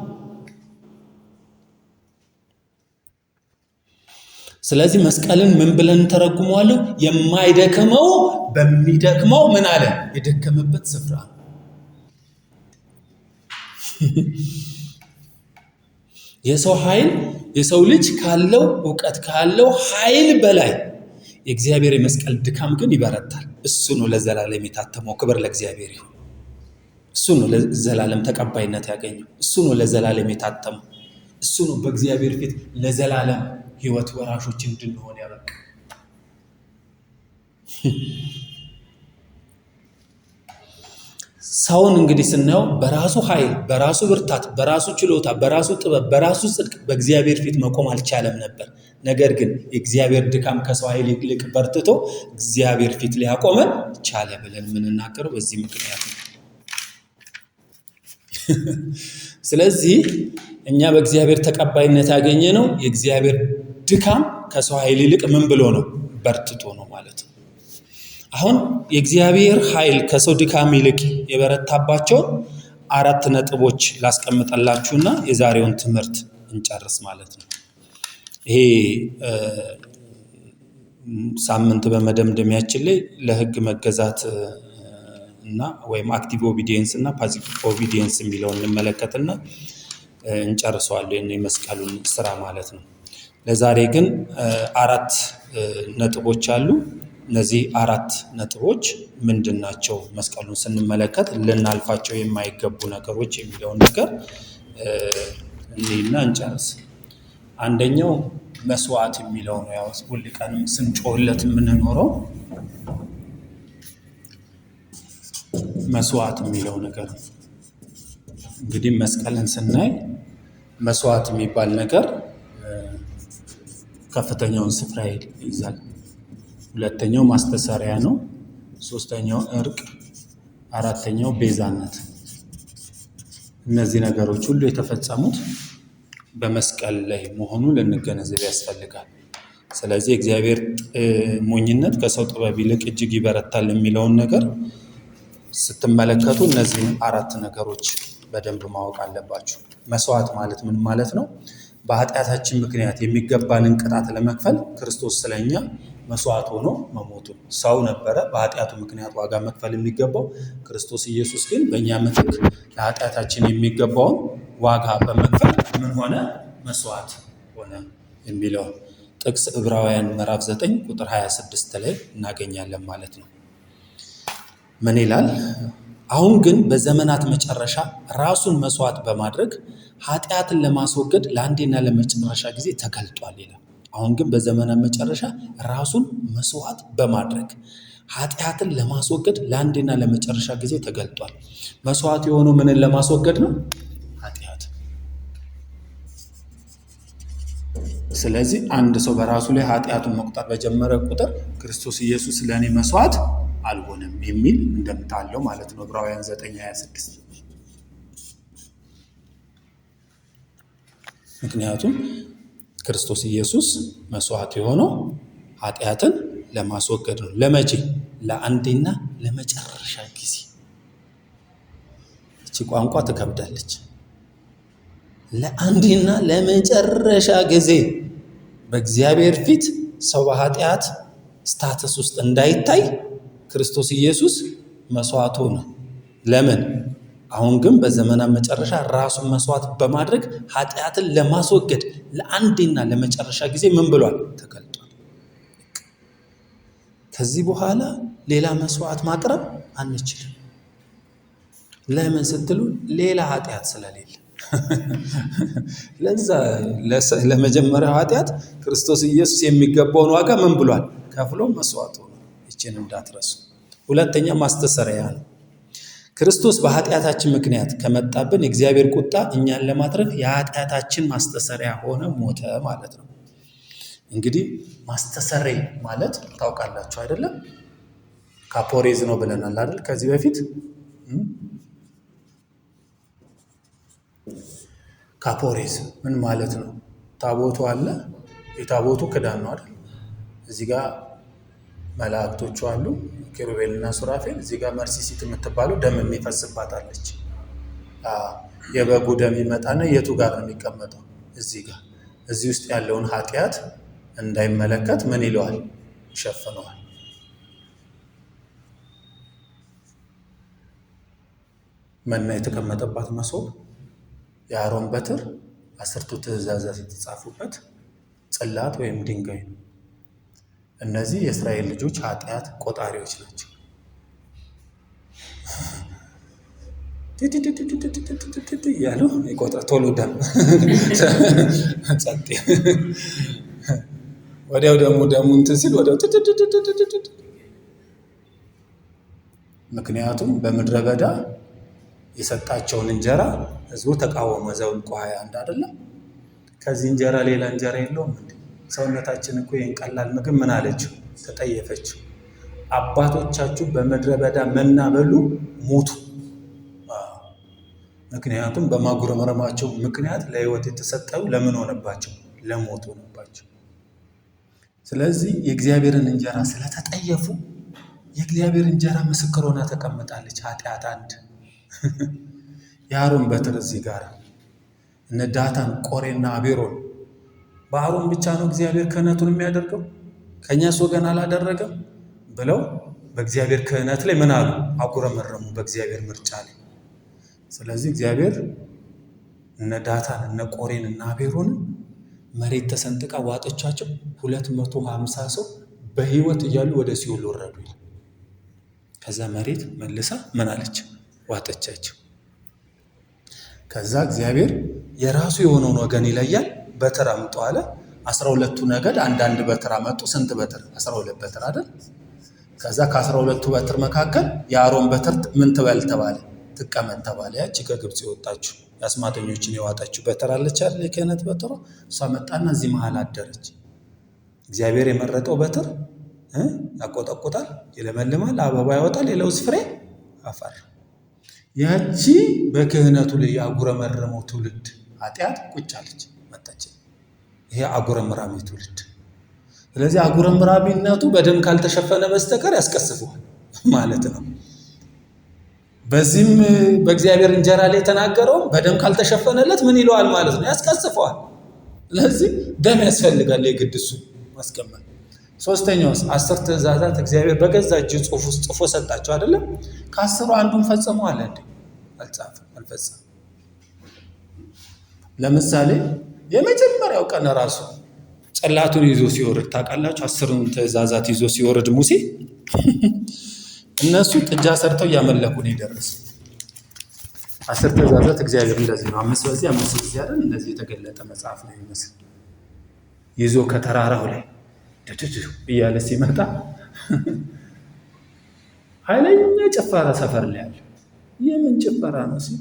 ስለዚህ መስቀልን ምን ብለን ተረጉመዋለሁ? የማይደክመው በሚደክመው ምን አለ? የደከመበት ስፍራ ነው። የሰው ኃይል የሰው ልጅ ካለው እውቀት ካለው ኃይል በላይ የእግዚአብሔር የመስቀል ድካም ግን ይበረታል። እሱ ነው ለዘላለም የታተመው። ክብር ለእግዚአብሔር ይሁን። እሱ ነው ለዘላለም ተቀባይነት ያገኘው። እሱ ነው ለዘላለም የታተመው። እሱ ነው በእግዚአብሔር ፊት ለዘላለም ሕይወት ወራሾች እንድንሆን ያበቃ። ሰውን እንግዲህ ስናየው በራሱ ኃይል፣ በራሱ ብርታት፣ በራሱ ችሎታ፣ በራሱ ጥበብ፣ በራሱ ጽድቅ በእግዚአብሔር ፊት መቆም አልቻለም ነበር። ነገር ግን የእግዚአብሔር ድካም ከሰው ኃይል ይልቅ በርትቶ እግዚአብሔር ፊት ሊያቆመን ቻለ ብለን የምንናገረው በዚህ ምክንያት ነው። ስለዚህ እኛ በእግዚአብሔር ተቀባይነት ያገኘ ነው የእግዚአብሔር ድካም ከሰው ኃይል ይልቅ ምን ብሎ ነው? በርትቶ ነው ማለት ነው። አሁን የእግዚአብሔር ኃይል ከሰው ድካም ይልቅ የበረታባቸው 4 ነጥቦች ላስቀምጠላችሁና የዛሬውን ትምህርት እንጨርስ ማለት ነው። ይሄ ሳምንት በመደምደሚያችን ላይ ለሕግ መገዛት እና ወይም አክቲቭ ኦቢዲየንስ እና ፓሲቭ ኦቢዲየንስ የሚለውን እንመለከትና እንጨርሰዋለን የመስቀሉን ስራ ማለት ነው። ለዛሬ ግን 4 ነጥቦች አሉ። እነዚህ 4 ነጥቦች ምንድን ናቸው? መስቀሉን ስንመለከት ልናልፋቸው የማይገቡ ነገሮች የሚለውን ነገር እኔና እንጨርስ። አንደኛው መስዋዕት የሚለው ነው። ያው ሁል ቀንም ስንጮህለት የምንኖረው መስዋዕት የሚለው ነገር ነው። እንግዲህ መስቀልን ስናይ መስዋዕት የሚባል ነገር ከፍተኛውን ስፍራ ይይዛል። ሁለተኛው ማስተሰሪያ ነው። ሶስተኛው እርቅ፣ አራተኛው ቤዛነት። እነዚህ ነገሮች ሁሉ የተፈጸሙት በመስቀል ላይ መሆኑን ልንገነዘብ ያስፈልጋል። ስለዚህ እግዚአብሔር ሞኝነት ከሰው ጥበብ ይልቅ እጅግ ይበረታል የሚለውን ነገር ስትመለከቱ እነዚህን 4 ነገሮች በደንብ ማወቅ አለባችሁ። መስዋዕት ማለት ምን ማለት ነው? በኃጢአታችን ምክንያት የሚገባንን ቅጣት ለመክፈል ክርስቶስ ስለኛ መስዋዕት ሆኖ መሞቱ። ሰው ነበረ በኃጢአቱ ምክንያት ዋጋ መክፈል የሚገባው። ክርስቶስ ኢየሱስ ግን በእኛ ምትክ ለኃጢአታችን የሚገባውን ዋጋ በመክፈል ምን ሆነ? መስዋዕት ሆነ የሚለው ጥቅስ ዕብራውያን ምዕራፍ 9 ቁጥር 26 ላይ እናገኛለን ማለት ነው። ምን ይላል? አሁን ግን በዘመናት መጨረሻ ራሱን መስዋዕት በማድረግ ኃጢአትን ለማስወገድ ለአንዴና ለመጨረሻ ጊዜ ተገልጧል ይላል። አሁን ግን በዘመናት መጨረሻ ራሱን መስዋዕት በማድረግ ኃጢአትን ለማስወገድ ለአንዴና ለመጨረሻ ጊዜ ተገልጧል። መስዋዕት የሆነው ምንን ለማስወገድ ነው? ኃጢአት። ስለዚህ አንድ ሰው በራሱ ላይ ኃጢአቱን መቁጠር በጀመረ ቁጥር ክርስቶስ ኢየሱስ ለእኔ መስዋዕት አልሆነም የሚል እንደምታ አለው ማለት ነው። ዕብራውያን 9:26 ምክንያቱም ክርስቶስ ኢየሱስ መስዋዕት የሆነው ኃጢአትን ለማስወገድ ነው። ለመቼ? ለአንዴና ለመጨረሻ ጊዜ። እቺ ቋንቋ ትከብዳለች። ለአንዴና ለመጨረሻ ጊዜ በእግዚአብሔር ፊት ሰው በኃጢአት ስታተስ ውስጥ እንዳይታይ ክርስቶስ ኢየሱስ መስዋዕት ሆነ። ለምን? አሁን ግን በዘመናት መጨረሻ ራሱን መስዋዕት በማድረግ ኃጢአትን ለማስወገድ ለአንዴና ለመጨረሻ ጊዜ ምን ብሏል? ተገልጧል። ከዚህ በኋላ ሌላ መስዋዕት ማቅረብ አንችልም። ለምን ስትሉ ሌላ ኃጢአት ስለሌለ። ለዛ ለመጀመሪያው ኃጢአት ክርስቶስ ኢየሱስ የሚገባውን ዋጋ ምን ብሏል? ከፍሎ መስዋዕት ሆነ። ይህችን እንዳትረሱ። ሁለተኛ ማስተሰሪያ ነው። ክርስቶስ በኃጢአታችን ምክንያት ከመጣብን የእግዚአብሔር ቁጣ እኛን ለማትረፍ የኃጢአታችን ማስተሰሪያ ሆነ፣ ሞተ ማለት ነው። እንግዲህ ማስተሰሪያ ማለት ታውቃላችሁ አይደለም? ካፖሬዝ ነው ብለናል አይደል? ከዚህ በፊት ካፖሬዝ ምን ማለት ነው? ታቦቱ አለ። የታቦቱ ክዳን ነው አይደል? እዚህ ጋር መላእክቶቹ አሉ፣ ኪሩቤልና ሱራፌል። እዚህ ጋር መርሲሲት የምትባለው ደም የሚፈስባት አለች። የበጉ ደም ይመጣና የቱ ጋር ነው የሚቀመጠው? እዚህ ጋር። እዚህ ውስጥ ያለውን ኃጢአት እንዳይመለከት ምን ይለዋል? ይሸፍነዋል። መና የተቀመጠባት መሶብ፣ የአሮን በትር፣ 10ቱ ትእዛዛት የተጻፉበት ጽላት ወይም ድንጋይ ነው። እነዚህ የእስራኤል ልጆች ኃጢአት ቆጣሪዎች ናቸው። እያሉ ይቆጥራል። ቶሎ ደም ጸጥ ወዲያው ደሙ እንትን ሲል ወዲያው ምክንያቱም በምድረ በዳ የሰጣቸውን እንጀራ ህዝቡ ተቃወመ። ዘኍልቍ 21 አይደለም? ከዚህ እንጀራ ሌላ እንጀራ የለውም እንዴ? ሰውነታችን እኮ ይህን ቀላል ምግብ ምን አለችው? ተጠየፈችው። አባቶቻችሁ በምድረ በዳ መና በሉ ሞቱ። ምክንያቱም በማጉረምረማቸው ምክንያት ለህይወት የተሰጠው ለምን ሆነባቸው? ለሞት ሆነባቸው። ስለዚህ የእግዚአብሔርን እንጀራ ስለተጠየፉ የእግዚአብሔር እንጀራ ምስክር ሆና ተቀምጣለች። ኃጢአት አንድ የአሮን በትር እዚህ ጋር እነ ዳታን፣ ቆሬና አቤሮን። በአሮን ብቻ ነው እግዚአብሔር ክህነቱን የሚያደርገው፣ ከእኛስ ወገን አላደረገም ብለው በእግዚአብሔር ክህነት ላይ ምን አሉ? አጉረመረሙ በእግዚአብሔር ምርጫ ላይ። ስለዚህ እግዚአብሔር እነ ዳታን፣ እነ ቆሬን እና አቤሮንን መሬት ተሰንጥቃ ዋጠቻቸው። 250 ሰው በህይወት እያሉ ወደ ሲኦል ወረዱ። ከዛ መሬት መልሳ ምን አለች? ዋጠቻቸው። ከዛ እግዚአብሔር የራሱ የሆነውን ወገን ይለያል። በትር አምጡ አለ። 12ቱ ነገድ አንዳንድ በትር አመጡ። ስንት በትር? 12 በትር አይደል? ከዛ ከ12ቱ በትር መካከል የአሮን በትር ምን ትበል ተባለ? ትቀመጥ ተባለ። ያቺ ከግብፅ የወጣችው የአስማተኞችን የዋጣችው በትር አለች አይደል? የክህነት በትሯ እሷ መጣና እዚህ መሃል አደረች። እግዚአብሔር የመረጠው በትር ያቆጠቁጣል፣ ይለመልማል፣ አበባ ያወጣል፣ የለውዝ ፍሬ አፈር። ያቺ በክህነቱ ላይ ያጉረመረመው ትውልድ ኃጢአት ቁጭ አለች መጣች። ይሄ አጉረምራሚ ትውልድ። ስለዚህ አጉረምራሚነቱ በደም ካልተሸፈነ በስተቀር ያስቀስፈዋል ማለት ነው። በዚህም በእግዚአብሔር እንጀራ ላይ የተናገረውም በደም ካልተሸፈነለት ምን ይለዋል ማለት ነው? ያስቀስፈዋል። ስለዚህ ደም ያስፈልጋል የግድ እሱ ማስቀመጥ። ሶስተኛውስ 10 ትእዛዛት እግዚአብሔር በገዛ እጁ ጽሑፍ ውስጥ ጽፎ ሰጣቸው አይደለም? ከ10ሩ አንዱን ፈጽመዋል እንዴ? አልጻፈም፣ አልፈጸመም። ለምሳሌ የመጀመሪያው ቀን ራሱ ጽላቱን ይዞ ሲወርድ ታውቃላችሁ? 10ሩን ትእዛዛት ይዞ ሲወርድ ሙሴ እነሱ ጥጃ ሰርተው እያመለኩ ነው የደረሱ። 10 ትእዛዛት እግዚአብሔር እንደዚህ ነው፣ 5 በዚህ 5 በዚህ አይደል? እንደዚህ የተገለጠ መጽሐፍ ነው ይመስል ይዞ ከተራራው ላይ ድድድ እያለ ሲመጣ ኃይለኛ ጭፈራ ሰፈር ላይ አለ። የምን ጭፈራ ነው ሲል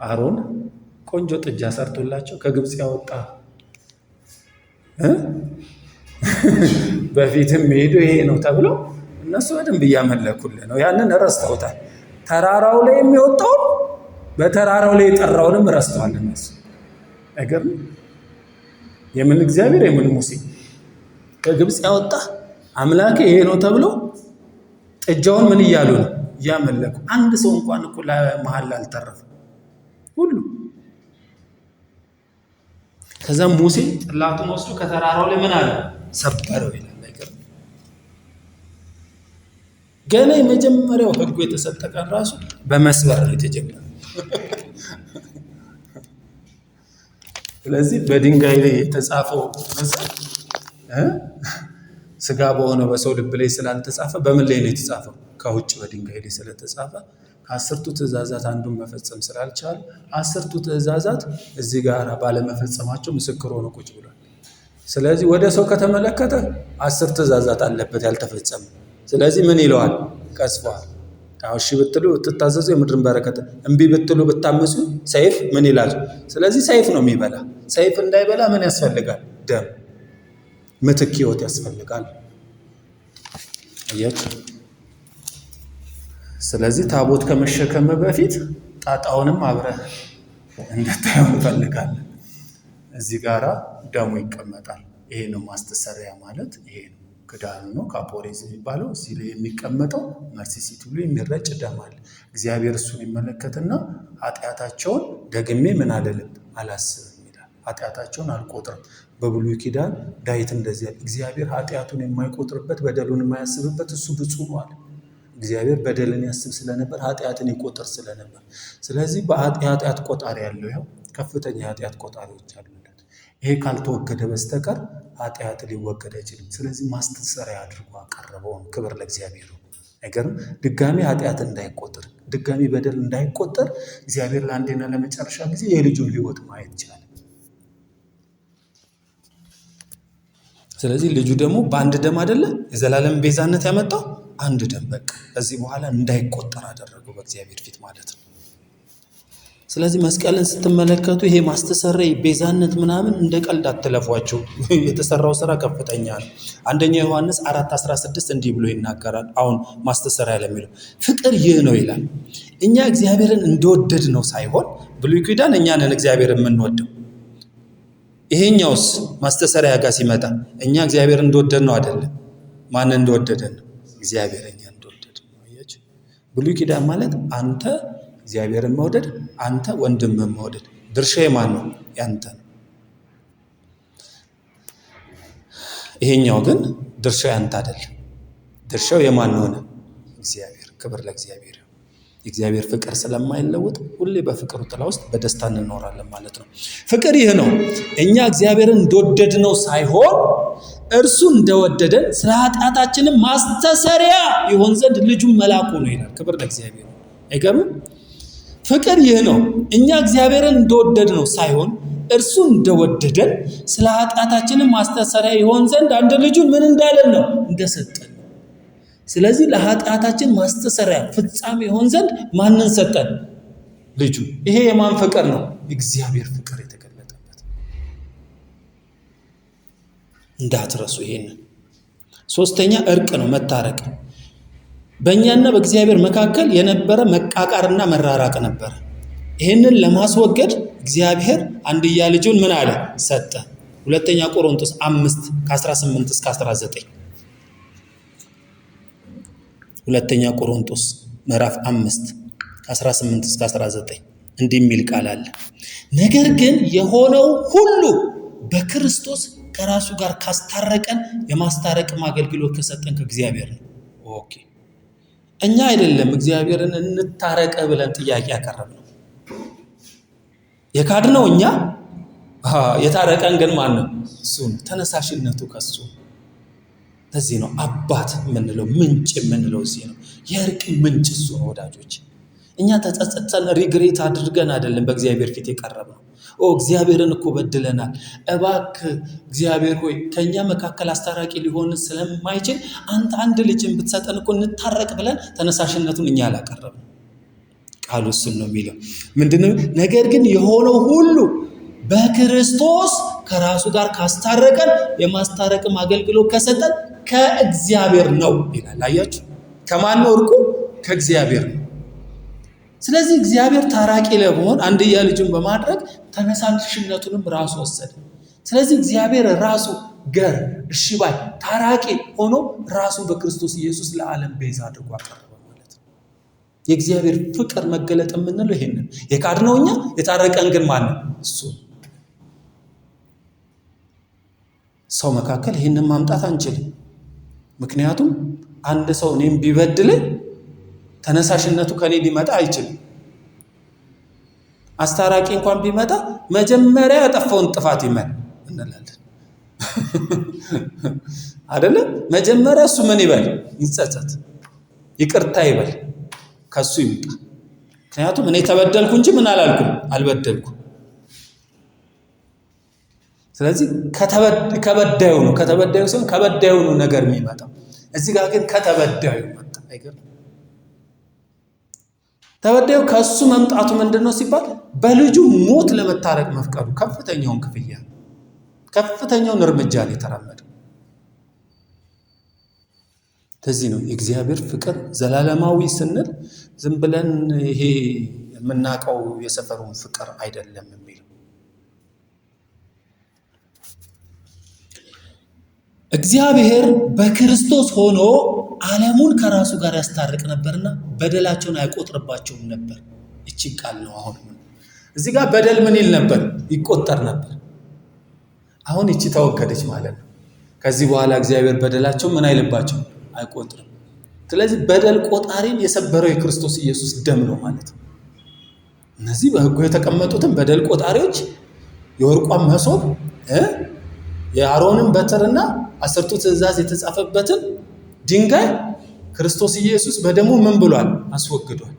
አሮን ቆንጆ ጥጃ ሰርቶላቸው ከግብፅ ያወጣ በፊትም ሄዶ ይሄ ነው ተብሎ እነሱ በደንብ እያመለኩልህ ነው። ያንን ረስተውታል። ተራራው ላይ የሚወጣውን በተራራው ላይ የጠራውንም ረስተዋል እነሱ። ነገር የምን እግዚአብሔር የምን ሙሴ ከግብፅ ያወጣ አምላክ ይሄ ነው ተብሎ ጥጃውን ምን እያሉ ነው? እያመለኩ። አንድ ሰው እንኳን እኮ ለመሐላ አልተረፈ ሁሉ። ከዛ ሙሴ ጽላቱን ወስዶ ከተራራው ላይ ምን አለ? ሰበረው ይላል። ነገር ገና የመጀመሪያው ሕጉ የተሰጠ ቀን ራሱ በመስበር ነው የተጀመረው። ስለዚህ በድንጋይ ላይ የተጻፈው መጽሐፍ ስጋ በሆነ በሰው ልብ ላይ ስላልተጻፈ በምን ላይ ነው የተጻፈው? ከውጭ በድንጋይ ላይ ስለተጻፈ ከ10ቱ ትእዛዛት አንዱን መፈጸም ስላልቻሉ 10ቱ ትእዛዛት እዚህ ጋር ባለመፈጸማቸው ምስክር ሆኖ ቁጭ ብሏል። ስለዚህ ወደ ሰው ከተመለከተ 10 ትእዛዛት አለበት ያልተፈጸመ። ስለዚህ ምን ይለዋል? ቀስፈዋል። እሺ ብትሉ ብትታዘዙ የምድርን በረከት፣ እምቢ ብትሉ ብታምፁ ሰይፍ ምን ይላል? ስለዚህ ሰይፍ ነው የሚበላ። ሰይፍ እንዳይበላ ምን ያስፈልጋል? ደም፣ ምትክ ህይወት ያስፈልጋል። አያችሁ። ስለዚህ ታቦት ከመሸከም በፊት ጣጣውንም አብረህ እንድታየው እንፈልጋለን። እዚህ ጋራ ደሙ ይቀመጣል። ይሄ ነው ማስተሰሪያ ማለት ይሄ ነው። ክዳኑ ነው ካፖሬዝ የሚባለው። እዚህ ላይ የሚቀመጠው መርሲሲቲ ብሎ የሚረጭ ደም አለ። እግዚአብሔር እሱን ይመለከትና ኃጢአታቸውን ደግሜ ምን አልልም አላስብም ይላል። ኃጢአታቸውን አልቆጥርም። በብሉይ ኪዳን ዳዊት እንደዚህ ያለ እግዚአብሔር ኃጢአቱን የማይቆጥርበት በደሉን የማያስብበት እሱ ብፁዕ ነው አለ። እግዚአብሔር በደልን ያስብ ስለነበር ኃጢአትን ይቆጥር ስለነበር። ስለዚህ የኃጢአት ቆጣሪ ያለው ያው ከፍተኛ የኃጢአት ቆጣሪዎች አሉለት። ይሄ ካልተወገደ በስተቀር ኃጢአት ሊወገድ አይችልም። ስለዚህ ማስተሰሪያ አድርጎ አቀረበው። ክብር ለእግዚአብሔር። ነገርም ድጋሚ ኃጢአት እንዳይቆጠር ድጋሚ በደል እንዳይቆጠር እግዚአብሔር ለአንዴና ለመጨረሻ ጊዜ የልጁን ሕይወት ማየት ይችላል። ስለዚህ ልጁ ደግሞ በአንድ ደም አይደለ የዘላለም ቤዛነት ያመጣው አንድ ደም በቃ ከዚህ በኋላ እንዳይቆጠር አደረገው በእግዚአብሔር ፊት ማለት ነው። ስለዚህ መስቀልን ስትመለከቱ ይሄ ማስተሰረይ ቤዛነት ምናምን እንደ ቀልድ አትለፏቸው። የተሰራው ስራ ከፍተኛ ነው። አንደኛ ዮሐንስ 4:16 እንዲህ ብሎ ይናገራል። አሁን ማስተሰሪያ ለሚለው ፍቅር ይህ ነው ይላል፣ እኛ እግዚአብሔርን እንደወደድ ነው ሳይሆን ብሉይ ኪዳን እኛ ነን እግዚአብሔርን የምንወደው። ይሄኛውስ ማስተሰሪያ ጋር ሲመጣ እኛ እግዚአብሔርን እንደወደድ ነው አይደለም። ማን እንደወደደን ነው? እግዚአብሔር እኛ እንደወደድ ነው። አያችሁ፣ ብሉይ ኪዳን ማለት አንተ እግዚአብሔርን መውደድ፣ አንተ ወንድምህን መውደድ። ድርሻው የማን ነው? ያንተ ነው። ይሄኛው ግን ድርሻው ያንተ አይደለም። ድርሻው የማን ሆነ? እግዚአብሔር። ክብር ለእግዚአብሔር። የእግዚአብሔር ፍቅር ስለማይለወጥ ሁሌ በፍቅሩ ጥላ ውስጥ በደስታ እንኖራለን ማለት ነው። ፍቅር ይህ ነው፣ እኛ እግዚአብሔርን እንደወደድነው ሳይሆን እርሱ እንደወደደን ስለ ኃጢአታችንም ማስተሰሪያ ይሆን ዘንድ ልጁን መላኩ ነው ይላል። ክብር ለእግዚአብሔር። አይገርምም? ፍቅር ይህ ነው፣ እኛ እግዚአብሔርን እንደወደድነው ሳይሆን እርሱ እንደወደደን ስለ ኃጢአታችንም ማስተሰሪያ ይሆን ዘንድ አንድ ልጁን ምን እንዳለን ነው? እንደሰጠን። ስለዚህ ለኃጢአታችን ማስተሰሪያ ፍጻሜ ይሆን ዘንድ ማንን ሰጠን? ልጁ። ይሄ የማን ፍቅር ነው? እግዚአብሔር ፍቅር የተገለጠበት። እንዳትረሱ ይሄንን። ሶስተኛ እርቅ ነው፣ መታረቅ። በእኛና በእግዚአብሔር መካከል የነበረ መቃቃርና መራራቅ ነበረ። ይህንን ለማስወገድ እግዚአብሔር አንድያ ልጁን ምን አለ? ሰጠ። ሁለተኛ ቆሮንቶስ 5:18 እስከ 19 ሁለተኛ ቆሮንቶስ ምዕራፍ 5:18 እስከ 19 እንዲህ የሚል ቃል አለ። ነገር ግን የሆነው ሁሉ በክርስቶስ ከራሱ ጋር ካስታረቀን የማስታረቅም አገልግሎት ከሰጠን ከእግዚአብሔር ነው። ኦኬ፣ እኛ አይደለም እግዚአብሔርን እንታረቀ ብለን ጥያቄ ያቀረብነው። የካድነው እኛ፣ የታረቀን ግን ማን ነው? እሱ ነው። ተነሳሽነቱ ከሱ። ለዚህ ነው አባት የምንለው፣ ምንጭ የምንለው እዚህ ነው። የእርቅ ምንጭ እሱ ነው ወዳጆች። እኛ ተጸጸተን ሪግሬት አድርገን አይደለም በእግዚአብሔር ፊት የቀረብነው። እግዚአብሔርን እኮ በድለናል፣ እባክህ እግዚአብሔር ሆይ ከኛ መካከል አስታራቂ ሊሆን ስለማይችል አንተ አንድ ልጅን ብትሰጠን እኮ እንታረቅ ብለን ተነሳሽነቱን እኛ አላቀረብንም። ቃሉ እሱን ነው የሚለው። ምንድነው? ነገር ግን የሆነው ሁሉ በክርስቶስ ከራሱ ጋር ካስታረቀን የማስታረቅም አገልግሎት ከሰጠን ከእግዚአብሔር ነው ይላል። አያችሁ፣ ከማን ነው እርቁ? ከእግዚአብሔር ነው። ስለዚህ እግዚአብሔር ታራቂ ለመሆን አንድያ ልጁን በማድረግ ተነሳሽነቱንም ራሱ ወሰደ። ስለዚህ እግዚአብሔር ራሱ ገር እሺ ባይ ታራቂ ሆኖ ራሱ በክርስቶስ ኢየሱስ ለዓለም ቤዛ አድርጎ አቀረበ ማለት ነው። የእግዚአብሔር ፍቅር መገለጥ የምንለው ይሄንን። የካድነው እኛ፣ የታረቀን ግን ማን ነው? እሱ። ሰው መካከል ይሄንን ማምጣት አንችልም። ምክንያቱም አንድ ሰው እኔም ቢበድል ተነሳሽነቱ ከኔ ሊመጣ አይችልም። አስታራቂ እንኳን ቢመጣ መጀመሪያ ያጠፋውን ጥፋት ይመን እንላለን አይደለም? መጀመሪያ እሱ ምን ይበል? ይጸጸት፣ ይቅርታ ይበል፣ ከሱ ይምጣ። ምክንያቱም እኔ ተበደልኩ እንጂ ምን አላልኩም? አልበደልኩም። ስለዚህ ከበዳዩ ነው፣ ከተበዳዩ ሲሆን ከበዳዩ ነው ነገር የሚመጣው። እዚህ ጋር ግን ከተበዳዩ መጣ። አይገርም? ተበዳዩ ከሱ መምጣቱ ምንድነው ሲባል በልጁ ሞት ለመታረቅ መፍቀዱ ከፍተኛውን ክፍያ፣ ከፍተኛውን እርምጃ ላይ ተራመደ። ለዚህ ነው የእግዚአብሔር ፍቅር ዘላለማዊ ስንል ዝም ብለን ይሄ የምናውቀው የሰፈሩን ፍቅር አይደለም የሚለው። እግዚአብሔር በክርስቶስ ሆኖ ዓለሙን ከራሱ ጋር ያስታርቅ ነበርና በደላቸውን አይቆጥርባቸውም ነበር። እቺ ቃል ነው። አሁን እዚህ ጋር በደል ምን ይል ነበር? ይቆጠር ነበር። አሁን እቺ ተወገደች ማለት ነው። ከዚህ በኋላ እግዚአብሔር በደላቸው ምን አይልባቸው? አይቆጥርም። ስለዚህ በደል ቆጣሪን የሰበረው የክርስቶስ ኢየሱስ ደም ነው ማለት ነው። እነዚህ በሕጉ የተቀመጡትን በደል ቆጣሪዎች የወርቋን መሶብ፣ የአሮንን በትርና 10ቱ ትእዛዝ የተጻፈበትን ድንጋይ ክርስቶስ ኢየሱስ በደሙ ምን ብሏል? አስወግዷል።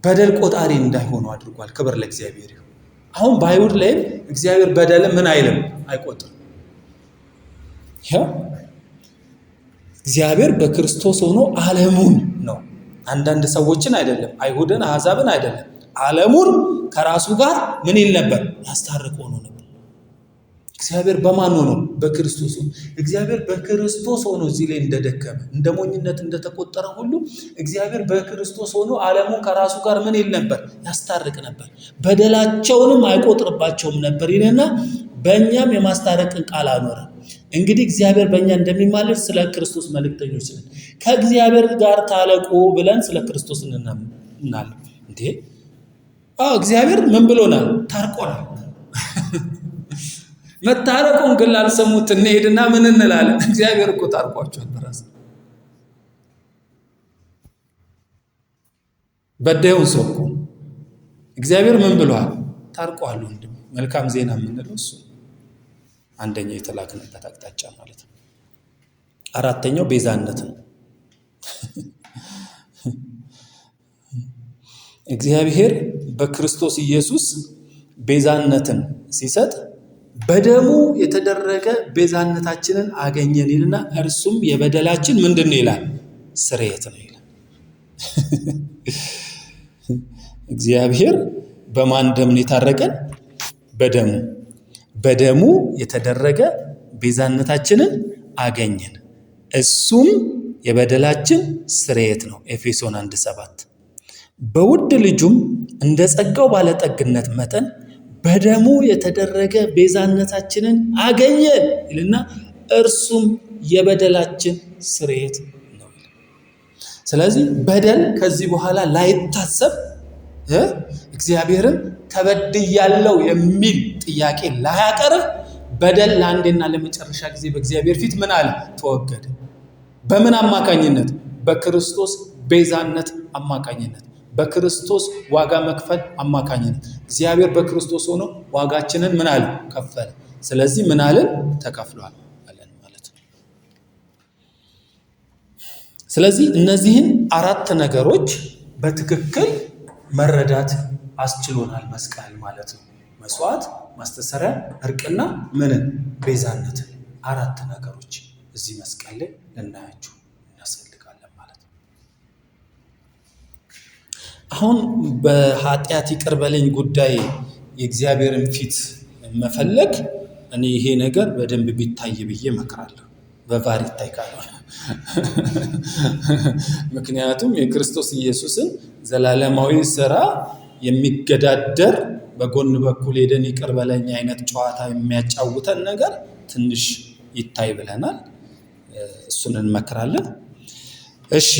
በደል ቆጣሪ እንዳይሆኑ አድርጓል። ክብር ለእግዚአብሔር ይሁን። አሁን በአይሁድ ላይም እግዚአብሔር በደል ምን አይልም? አይቆጥርም። እግዚአብሔር በክርስቶስ ሆኖ ዓለሙን ነው፣ አንዳንድ ሰዎችን አይደለም፣ አይሁድን አሕዛብን አይደለም፣ ዓለሙን ከራሱ ጋር ምን ይል ነበር? ያስታርቅ ሆኖ ነበር። እግዚአብሔር በማን ሆኖ? በክርስቶስ ሆኖ። እግዚአብሔር በክርስቶስ ሆኖ እዚህ ላይ እንደደከመ እንደ ሞኝነት እንደተቆጠረ ሁሉ እግዚአብሔር በክርስቶስ ሆኖ ዓለሙን ከራሱ ጋር ምን ይል ነበር? ያስታርቅ ነበር። በደላቸውንም አይቆጥርባቸውም ነበር ይልና በእኛም የማስታረቅን ቃል አኖረ። እንግዲህ እግዚአብሔር በእኛ እንደሚማልድ ስለ ክርስቶስ መልእክተኞች ነን። ከእግዚአብሔር ጋር ታረቁ ብለን ስለ ክርስቶስ እናለን። እንዴ እግዚአብሔር ምን ብሎናል? ታርቆናል። መታረቁን ግን ላልሰሙት እንሄድና ምን እንላለን? እግዚአብሔር እኮ ታርቋቸዋል በራሱ። በዳዩን ሰው እኮ እግዚአብሔር ምን ብሏል? ታርቋል። ወንድም መልካም ዜና የምንለው እሱ አንደኛው የተላክንበት አቅጣጫ ማለት ነው። አራተኛው ቤዛነት ነው። እግዚአብሔር በክርስቶስ ኢየሱስ ቤዛነትን ሲሰጥ በደሙ የተደረገ ቤዛነታችንን አገኘን ይልና እርሱም የበደላችን ምንድነው ይላል? ስርየት ነው ይላል። እግዚአብሔር በማን ደም ነው የታረቀን? በደሙ የተደረገ ቤዛነታችንን አገኘን እሱም የበደላችን ስርየት ነው። ኤፌሶን 1:7 በውድ ልጁም እንደ ጸጋው ባለጠግነት መጠን በደሙ የተደረገ ቤዛነታችንን አገኘን ይልና እርሱም የበደላችን ስርየት ነው። ስለዚህ በደል ከዚህ በኋላ ላይታሰብ እግዚአብሔርን ተበድያለሁ የሚል ጥያቄ ላያቀርብ በደል ለአንዴና ለመጨረሻ ጊዜ በእግዚአብሔር ፊት ምን አለ? ተወገደ። በምን አማካኝነት? በክርስቶስ ቤዛነት አማካኝነት፣ በክርስቶስ ዋጋ መክፈል አማካኝነት። እግዚአብሔር በክርስቶስ ሆኖ ዋጋችንን ምን አለ? ከፈለ። ስለዚህ ምን አለን? ተከፍሏል አለን ማለት ነው። ስለዚህ እነዚህን አራት ነገሮች በትክክል መረዳት አስችሎናል መስቀል ማለት ነው። መስዋዕት፣ ማስተሰሪያ፣ እርቅና ምንን? ቤዛነትን። አራት ነገሮች እዚህ መስቀል ላይ ልናያቸው እናስፈልጋለን ማለት ነው። አሁን በኃጢአት ይቅር በለኝ ጉዳይ የእግዚአብሔርን ፊት መፈለግ እኔ ይሄ ነገር በደንብ ቢታይ ብዬ እመክራለሁ። በቫር ይታይ ካልሆነ ምክንያቱም የክርስቶስ ኢየሱስን ዘላለማዊ ስራ የሚገዳደር በጎን በኩል ሄደን ይቅር በለኝ አይነት ጨዋታ የሚያጫውተን ነገር ትንሽ ይታይ ብለናል። እሱን እንመክራለን። እሺ